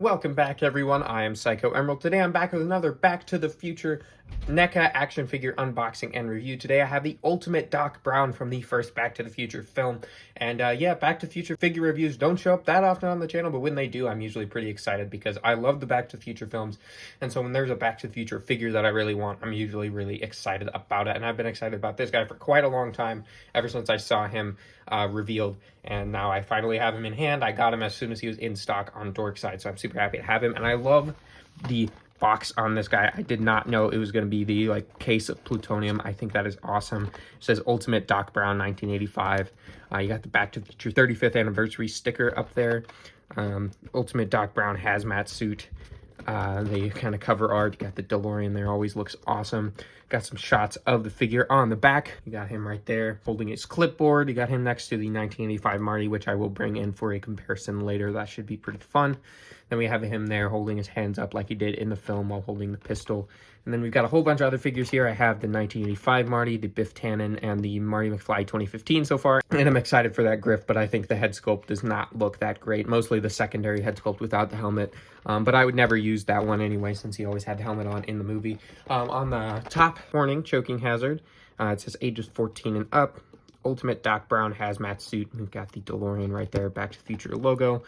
Welcome back, everyone. I am Psycho Emerald. Today I'm back with another Back to the Future NECA action figure unboxing and review. Today I have the Ultimate Doc Brown from the first Back to the Future film. And yeah, Back to the Future figure reviews don't show up that often on the channel, but when they do, I'm usually pretty excited because I love the Back to the Future films. And so when there's a Back to the Future figure that I really want, I'm usually really excited about it. And I've been excited about this guy for quite a long time, ever since I saw him revealed. And now I finally have him in hand. I got him as soon as he was in stock on Dorkside, so I'm super happy to have him. And I love the box on this guy. I did not know it was going to be the case of plutonium. I think that is awesome. It says Ultimate Doc Brown 1985. You got the Back to the Future 35th anniversary sticker up there. Ultimate Doc Brown hazmat suit. The kind of cover art. You got the DeLorean there, always looks awesome. Got some shots of the figure on the back. You got him right there holding his clipboard. You got him next to the 1985 Marty, which I will bring in for a comparison later. That should be pretty fun. Then we have him there holding his hands up like he did in the film while holding the pistol. And then we've got a whole bunch of other figures here. I have the 1985 Marty, the Biff Tannen, and the Marty McFly 2015 so far. And I'm excited for that Griff, but I think the head sculpt does not look that great. Mostly the secondary head sculpt without the helmet. But I would never use that one anyway, since he always had the helmet on in the movie. On the top, warning, choking hazard. It says ages 14 and up. Ultimate Doc Brown hazmat suit. We've got the DeLorean right there, Back to the Future logo.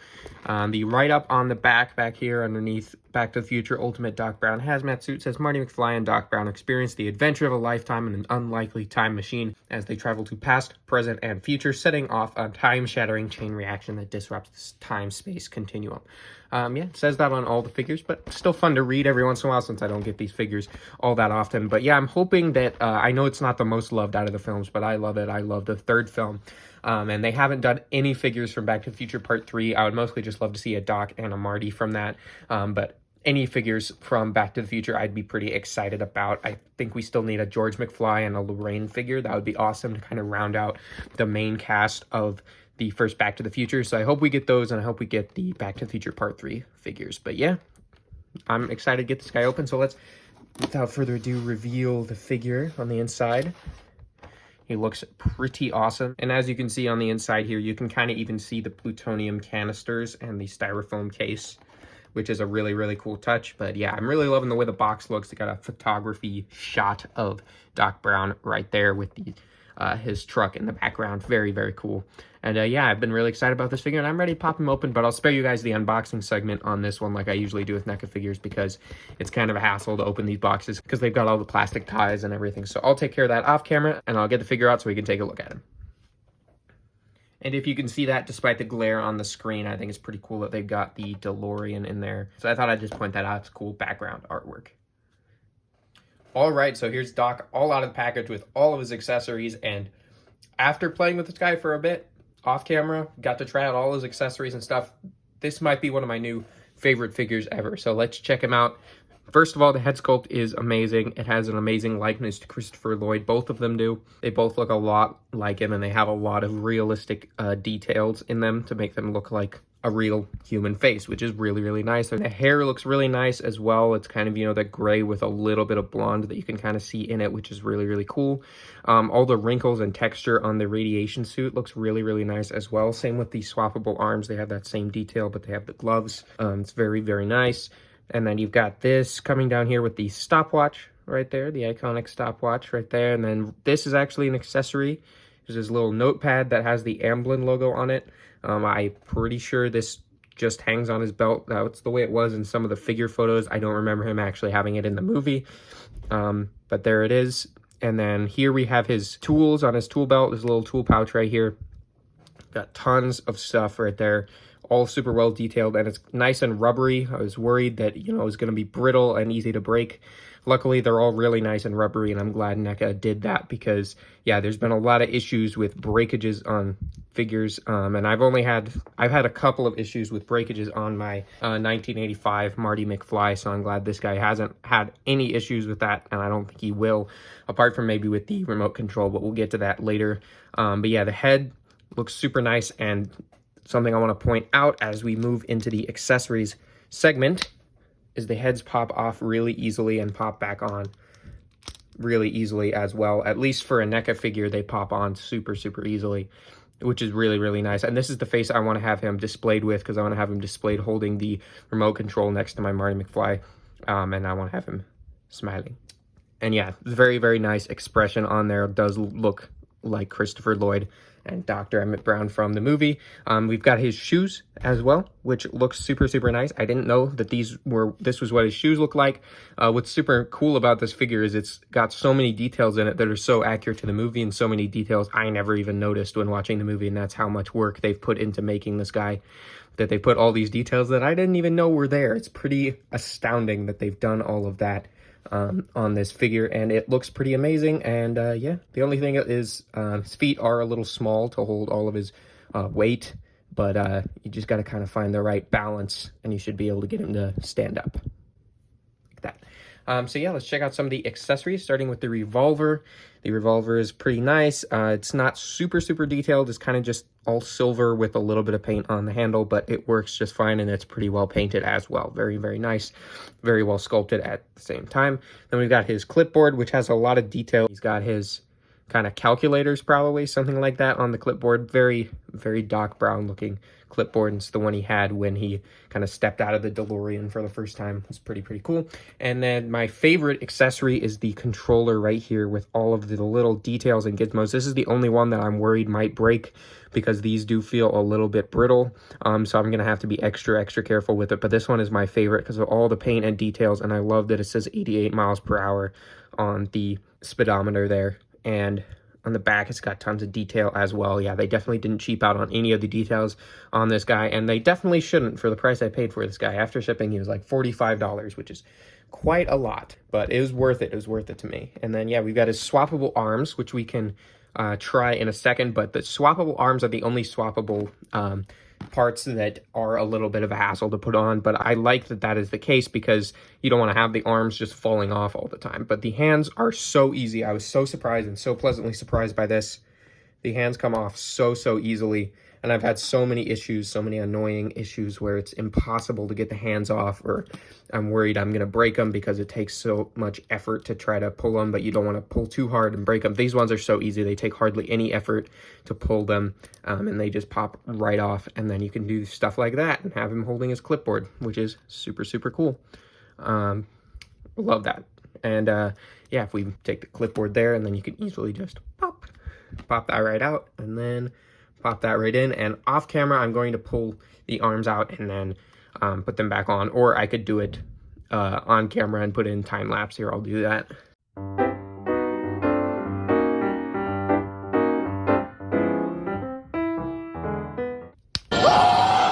The write-up on the back here underneath Back to the Future Ultimate Doc Brown hazmat suit says Marty McFly and Doc Brown experience the adventure of a lifetime in an unlikely time machine as they travel to past, present, and future, setting off a time-shattering chain reaction that disrupts the time-space continuum. Yeah, it says that on all the figures, but still fun to read every once in a while since I don't get these figures all that often. But yeah, I'm hoping that, I know it's not the most loved out of the films, but I love it. I love the third film. And they haven't done any figures from Back to the Future Part 3. I would mostly just love to see a Doc and a Marty from that. But any figures from Back to the Future, I'd be pretty excited about. I think we still need a George McFly and a Lorraine figure. That would be awesome to kind of round out the main cast of the first Back to the Future. So I hope we get those, and I hope we get the Back to the Future Part 3 figures. But yeah, I'm excited to get this guy open. So let's, without further ado, reveal the figure on the inside. He looks pretty awesome. And as you can see on the inside here, you can kind of even see the plutonium canisters and the styrofoam case, which is a really, really cool touch. But yeah, I'm really loving the way the box looks. They got a photography shot of Doc Brown right there with the his truck in the background. Very, very cool. And yeah, I've been really excited about this figure, and I'm ready to pop him open, but I'll spare you guys the unboxing segment on this one like I usually do with NECA figures, because it's kind of a hassle to open these boxes because they've got all the plastic ties and everything. So I'll take care of that off camera, and I'll get the figure out so we can take a look at him. And if you can see that, despite the glare on the screen, I think it's pretty cool that they've got the DeLorean in there. So I thought I'd just point that out. It's cool background artwork. All right, so here's Doc all out of the package with all of his accessories. And after playing with this guy for a bit, off camera, got to try out all his accessories and stuff. This might be one of my new favorite figures ever. So let's check him out. First of all, the head sculpt is amazing. It has an amazing likeness to Christopher Lloyd. Both of them do. They both look a lot like him, and they have a lot of realistic details in them to make them look like a real human face, which is really, really nice. And the hair looks really nice as well. It's kind of, you know, that gray with a little bit of blonde that you can kind of see in it, which is really, really cool. All the wrinkles and texture on the radiation suit looks really, really nice as well. Same with the swappable arms. They have that same detail, but they have the gloves. It's very, very nice. And then you've got this coming down here with the stopwatch right there, the iconic stopwatch right there. And then this is actually an accessory. There's this little notepad that has the Amblin logo on it. I'm pretty sure this just hangs on his belt. That's the way it was in some of the figure photos. I don't remember him actually having it in the movie. But there it is. And then here we have his tools on his tool belt. There's a little tool pouch right here. Got tons of stuff right there. All super well detailed, and it's nice and rubbery. I was worried that, you know, it was going to be brittle and easy to break. Luckily, they're all really nice and rubbery, and I'm glad NECA did that because, yeah, there's been a lot of issues with breakages on figures, and I've had a couple of issues with breakages on my 1985 Marty McFly, so I'm glad this guy hasn't had any issues with that, and I don't think he will, apart from maybe with the remote control, but we'll get to that later. But yeah, the head looks super nice, and something I want to point out as we move into the accessories segment is the heads pop off really easily and pop back on really easily as well. At least for a NECA figure, they pop on super, super easily. which is really, really nice. And this is the face I want to have him displayed with, because I want to have him displayed holding the remote control next to my Marty McFly, and I want to have him smiling. And yeah, very, very nice expression on there. It does look like Christopher Lloyd and Dr. Emmett Brown from the movie. We've got his shoes as well, which looks super, super nice. I didn't know that this was what his shoes look like. What's super cool about this figure is it's got so many details in it that are so accurate to the movie, and so many details I never even noticed when watching the movie, and that's how much work they've put into making this guy, that they put all these details that I didn't even know were there. It's pretty astounding that they've done all of that on this figure, and it looks pretty amazing. And yeah, the only thing is his feet are a little small to hold all of his weight, but you just got to kind of find the right balance, and you should be able to get him to stand up like that. So yeah, let's check out some of the accessories, starting with the revolver. The revolver is pretty nice. It's not super, super detailed. It's kind of just all silver with a little bit of paint on the handle, but it works just fine, and it's pretty well painted as well. Very, very nice. Very well sculpted at the same time. Then we've got his clipboard, which has a lot of detail. He's got his kind of calculators, probably, something like that on the clipboard. Very, very Doc Brown looking clipboard. It's the one he had when he kind of stepped out of the DeLorean for the first time. It's pretty, pretty cool. And then my favorite accessory is the controller right here with all of the little details and gizmos. This is the only one that I'm worried might break, because these do feel a little bit brittle. So I'm going to have to be extra, extra careful with it. But this one is my favorite because of all the paint and details. And I love that it says 88 miles per hour on the speedometer there. And on the back, it's got tons of detail as well. Yeah, they definitely didn't cheap out on any of the details on this guy, and they definitely shouldn't for the price I paid for this guy. After shipping, he was like $45, which is quite a lot, but it was worth it. It was worth it to me. And then, yeah, we've got his swappable arms, which we can try in a second, but the swappable arms are the only swappable parts that are a little bit of a hassle to put on. But I like that that is the case, because you don't want to have the arms just falling off all the time. But the hands are so easy. I was so surprised and so pleasantly surprised by this. The hands come off so, so easily. And I've had so many issues, so many annoying issues where it's impossible to get the hands off, or I'm worried I'm going to break them because it takes so much effort to try to pull them, but you don't want to pull too hard and break them. These ones are so easy. They take hardly any effort to pull them, and they just pop right off. And then you can do stuff like that and have him holding his clipboard, which is super, super cool. Love that. And yeah, if we take the clipboard there, and then you can easily just pop that right out, and then pop that right in. And off camera, I'm going to pull the arms out and then put them back on, or I could do it on camera and put in time lapse. Here, I'll do that.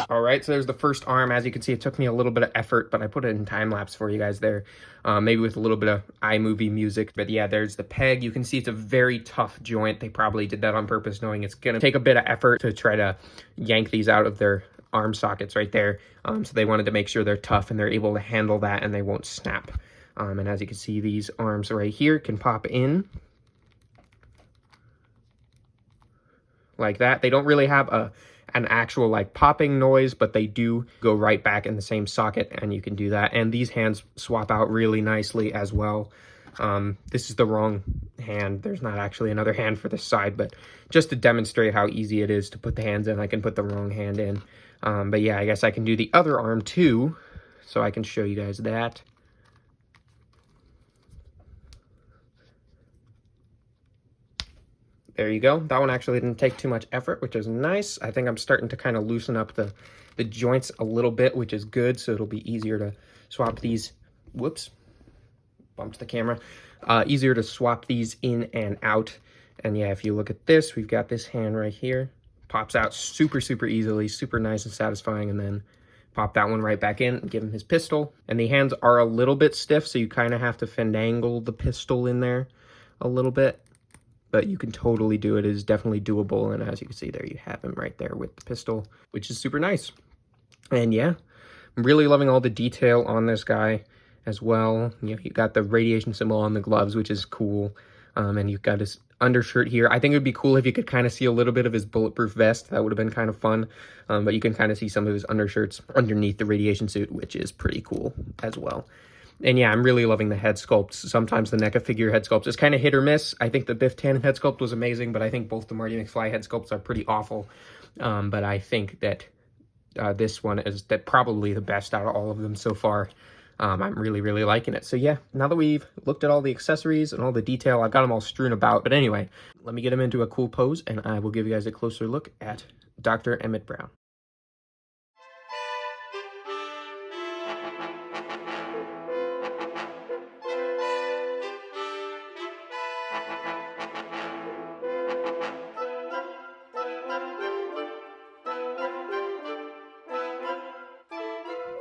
All right, so there's the first arm. As you can see, it took me a little bit of effort, but I put it in time lapse for you guys there, maybe with a little bit of iMovie music. But yeah, there's the peg. You can see it's a very tough joint. They probably did that on purpose, knowing it's gonna take a bit of effort to try to yank these out of their arm sockets right there. So they wanted to make sure they're tough and they're able to handle that and they won't snap. And as you can see, these arms right here can pop in like that. They don't really have an actual like popping noise, but they do go right back in the same socket, and you can do that. And these hands swap out really nicely as well. This is the wrong hand. There's not actually another hand for this side, but just to demonstrate how easy it is to put the hands in, I can put the wrong hand in. But yeah, I guess I can do the other arm too, so I can show you guys that. There you go. That one actually didn't take too much effort, which is nice. I think I'm starting to kind of loosen up the joints a little bit, which is good. So it'll be easier to swap these. Whoops. Bumped the camera. Easier to swap these in and out. And yeah, if you look at this, we've got this hand right here. Pops out super, super easily. Super nice and satisfying. And then pop that one right back in and give him his pistol. And the hands are a little bit stiff, so you kind of have to finagle the pistol in there a little bit. But you can totally do it. It is definitely doable. And as you can see there, you have him right there with the pistol, which is super nice. And yeah, I'm really loving all the detail on this guy as well. You know, you got the radiation symbol on the gloves, which is cool. And you've got his undershirt here. I think it would be cool if you could kind of see a little bit of his bulletproof vest. That would have been kind of fun. But you can kind of see some of his undershirts underneath the radiation suit, which is pretty cool as well. And yeah, I'm really loving the head sculpts. Sometimes the NECA figure head sculpts is kind of hit or miss. I think the Biff Tannen head sculpt was amazing, but I think both the Marty McFly head sculpts are pretty awful. But I think that this one is probably the best out of all of them so far. I'm really, really liking it. So yeah, now that we've looked at all the accessories and all the detail, I've got them all strewn about. But anyway, let me get them into a cool pose, and I will give you guys a closer look at Dr. Emmett Brown.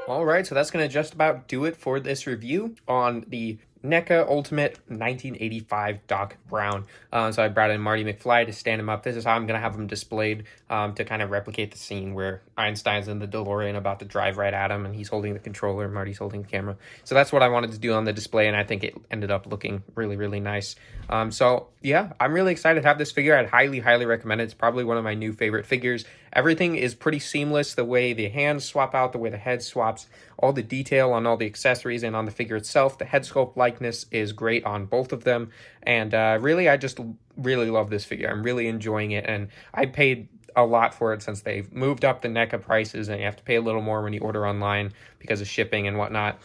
All right, so that's going to just about do it for this review on the NECA Ultimate 1985 Doc Brown. So I brought in Marty McFly to stand him up. This is how I'm going to have him displayed to kind of replicate the scene where Einstein's in the DeLorean about to drive right at him, and he's holding the controller, Marty's holding the camera. So that's what I wanted to do on the display, and I think it ended up looking really, really nice. So yeah, I'm really excited to have this figure. I'd highly, highly recommend it. It's probably one of my new favorite figures. Everything is pretty seamless, the way the hands swap out, the way the head swaps, all the detail on all the accessories and on the figure itself. The head sculpt likeness is great on both of them. And really, I just really love this figure. I'm really enjoying it. And I paid a lot for it since they've moved up the NECA prices, and you have to pay a little more when you order online because of shipping and whatnot.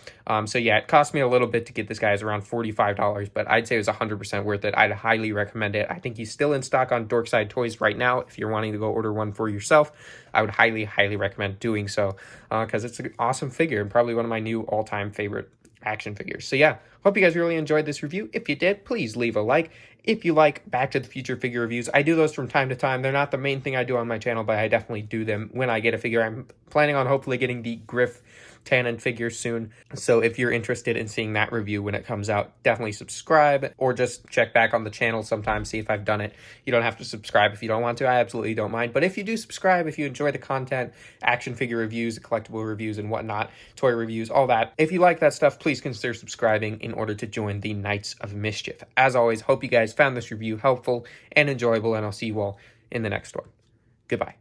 So yeah, it cost me a little bit to get this guy. It's around $45, but I'd say it was 100% worth it. I'd highly recommend it. I think he's still in stock on Dorkside Toys right now. If you're wanting to go order one for yourself, I would highly, highly recommend doing so because it's an awesome figure and probably one of my new all-time favorite action figures. So yeah, hope you guys really enjoyed this review. If you did, please leave a like. If you like Back to the Future figure reviews, I do those from time to time. They're not the main thing I do on my channel, but I definitely do them when I get a figure. I'm planning on hopefully getting the Griff Tannen figure soon. So if you're interested in seeing that review when it comes out, definitely subscribe or just check back on the channel sometime, see if I've done it. You don't have to subscribe if you don't want to. I absolutely don't mind. But if you do subscribe, if you enjoy the content, action figure reviews, collectible reviews and whatnot, toy reviews, all that, if you like that stuff, please consider subscribing in order to join the Knights of Mischief. As always, hope you guys found this review helpful and enjoyable, and I'll see you all in the next one. Goodbye.